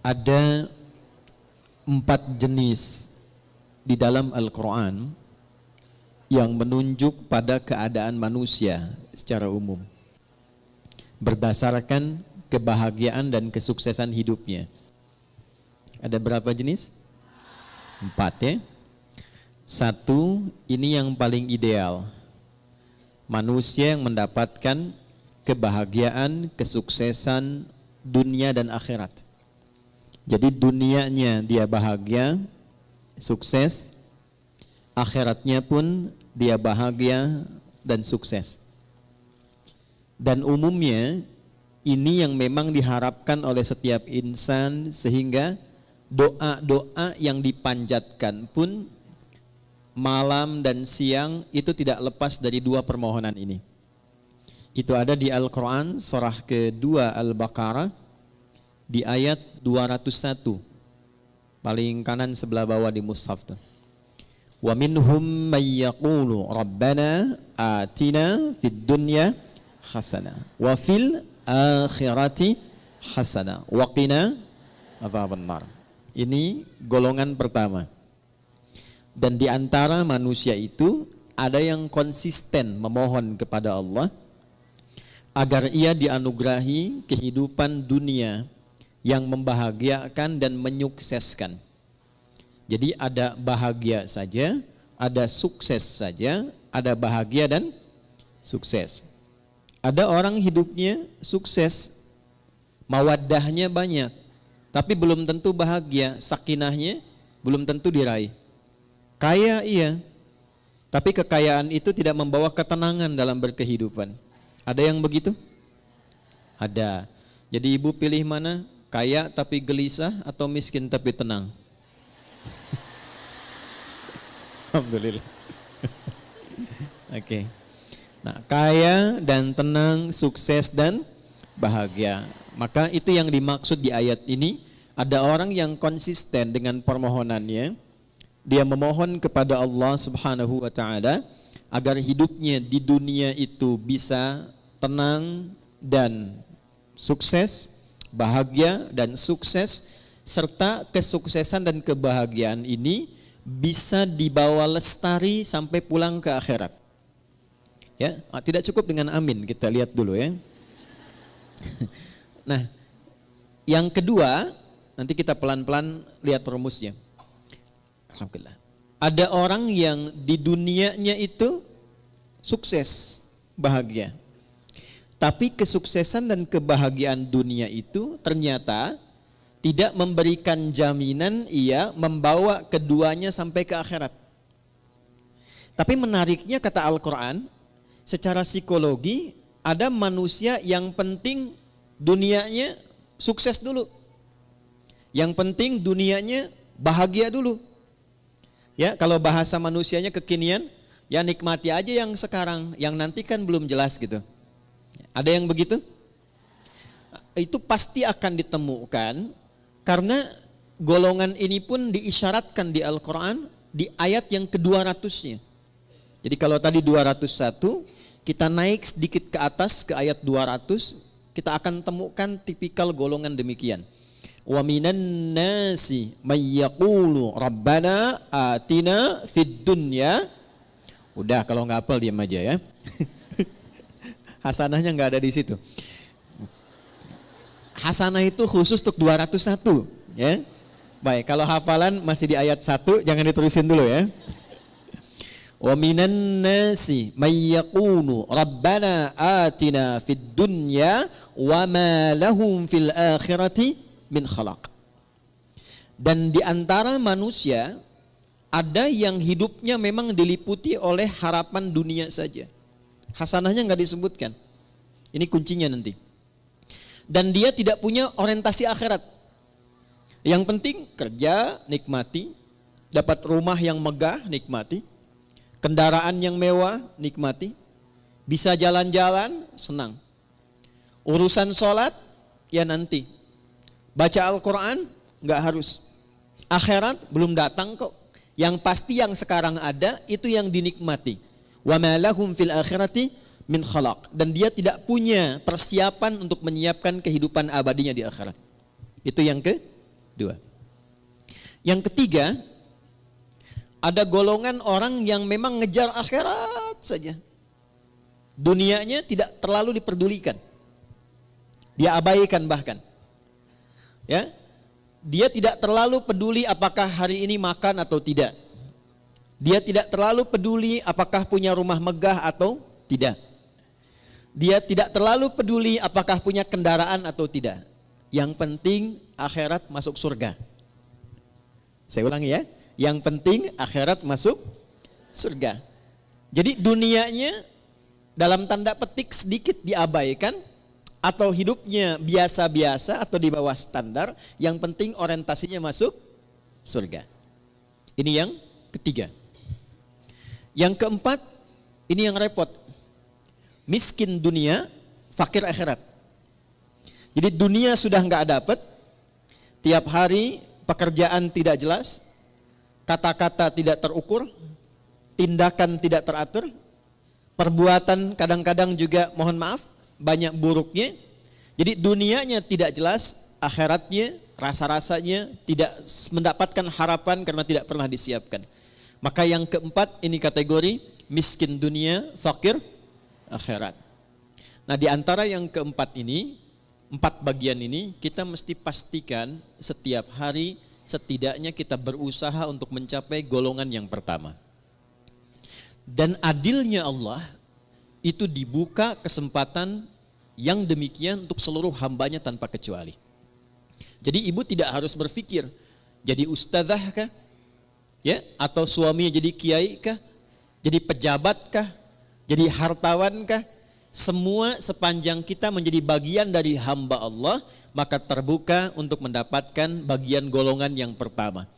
ada 4 jenis di dalam Al-Quran yang menunjuk pada keadaan manusia secara umum berdasarkan kebahagiaan dan kesuksesan hidupnya. Ada berapa jenis? 4 ya. 1, ini yang paling ideal. Manusia yang mendapatkan kebahagiaan, kesuksesan dunia dan akhirat. Jadi dunianya dia bahagia, sukses, akhiratnya pun dia bahagia dan sukses. Dan umumnya ini yang memang diharapkan oleh setiap insan, sehingga doa-doa yang dipanjatkan pun malam dan siang itu tidak lepas dari 2 permohonan ini. Itu ada di Al-Quran surah kedua Al-Baqarah di ayat 201, paling kanan sebelah bawah di mushaf tuh. Wa minhum may yaqulu rabbana atina fid dunya hasanah wa fil akhirati hasanah wa qina adzabannar. Ini golongan pertama. Dan di antara manusia itu ada yang konsisten memohon kepada Allah agar ia dianugerahi kehidupan dunia yang membahagiakan dan menyukseskan. Jadi ada bahagia saja, ada sukses saja, ada bahagia dan sukses. Ada orang hidupnya sukses, mawaddahnya banyak, tapi belum tentu bahagia, sakinahnya belum tentu diraih. Kaya iya, tapi kekayaan itu tidak membawa ketenangan dalam berkehidupan. Ada yang begitu? Ada. Jadi ibu pilih mana? Kaya tapi gelisah atau miskin tapi tenang? Alhamdulillah. Oke. Nah, kaya dan tenang, sukses dan bahagia. Maka itu yang dimaksud di ayat ini. Ada orang yang konsisten dengan permohonannya. Dia memohon kepada Allah Subhanahu wa taala agar hidupnya di dunia itu bisa tenang dan sukses, bahagia dan sukses, serta kesuksesan dan kebahagiaan ini bisa dibawa lestari sampai pulang ke akhirat. Ya, tidak cukup dengan amin, kita lihat dulu ya. Nah, yang kedua, nanti kita pelan-pelan lihat rumusnya. Alhamdulillah. Ada orang yang di dunianya itu sukses, bahagia. Tapi kesuksesan dan kebahagiaan dunia itu ternyata tidak memberikan jaminan ia membawa keduanya sampai ke akhirat. Tapi menariknya kata Al-Quran, secara psikologi ada manusia yang penting dunianya sukses dulu. Yang penting dunianya bahagia dulu. Ya, kalau bahasa manusianya kekinian, ya nikmati aja yang sekarang, yang nanti kan belum jelas gitu. Ada yang begitu? Itu pasti akan ditemukan karena golongan ini pun diisyaratkan di Al-Quran di ayat yang ke-200-nya. Jadi kalau tadi 201, kita naik sedikit ke atas ke ayat 200, kita akan temukan tipikal golongan demikian. Wa minan nasi may yaqulu rabbana atina fid dunya. Udah, kalau nggak hafal diam aja ya. Hasanahnya nggak ada di situ. Hasanah itu khusus untuk 201 ya. Baik, kalau hafalan masih di ayat 1, jangan diterusin dulu ya. Wa minan nasi may yaqulu rabbana atina fid dunya wa ma lahum fil akhirati min khalaq. Dan di antara manusia ada yang hidupnya memang diliputi oleh harapan dunia saja. Hasanahnya nggak disebutkan. Ini kuncinya nanti. Dan dia tidak punya orientasi akhirat. Yang penting kerja, nikmati. Dapat rumah yang megah, nikmati. Kendaraan yang mewah, nikmati. Bisa jalan-jalan, senang. Urusan sholat, ya nanti. Baca Al-Quran, nggak harus. Akhirat belum datang kok. Yang pasti yang sekarang ada, itu yang dinikmati. Wa ma lahum fil akhirati min khalaq. Dan dia tidak punya persiapan untuk menyiapkan kehidupan abadinya di akhirat. Itu yang Dua. Yang ketiga, ada golongan orang yang memang ngejar akhirat saja. Dunianya tidak terlalu diperdulikan. Dia abaikan bahkan. Ya. Dia tidak terlalu peduli apakah hari ini makan atau tidak. Dia tidak terlalu peduli apakah punya rumah megah atau tidak. Dia tidak terlalu peduli apakah punya kendaraan atau tidak. Yang penting akhirat masuk surga. Saya ulangi ya. Yang penting akhirat masuk surga. Jadi dunianya dalam tanda petik sedikit diabaikan atau hidupnya biasa-biasa atau di bawah standar, yang penting orientasinya masuk surga. Ini yang ketiga. Yang keempat, ini yang repot. Miskin dunia, fakir akhirat. Jadi dunia sudah nggak dapat, tiap hari pekerjaan tidak jelas, kata-kata tidak terukur, tindakan tidak teratur, perbuatan kadang-kadang juga mohon maaf banyak buruknya. Jadi dunianya tidak jelas, akhiratnya rasa-rasanya tidak mendapatkan harapan karena tidak pernah disiapkan. Maka yang keempat ini kategori miskin dunia, fakir akhirat. Nah, di antara yang keempat ini, 4 bagian ini kita mesti pastikan setiap hari setidaknya kita berusaha untuk mencapai golongan yang pertama. Dan adilnya Allah itu dibuka kesempatan yang demikian untuk seluruh hambanya tanpa kecuali. Jadi ibu tidak harus berpikir jadi ustadzah kah? Ya, atau suaminya jadi kiai kah? Jadi pejabat kah? Jadi hartawan kah? Semua sepanjang kita menjadi bagian dari hamba Allah, maka terbuka untuk mendapatkan bagian golongan yang pertama.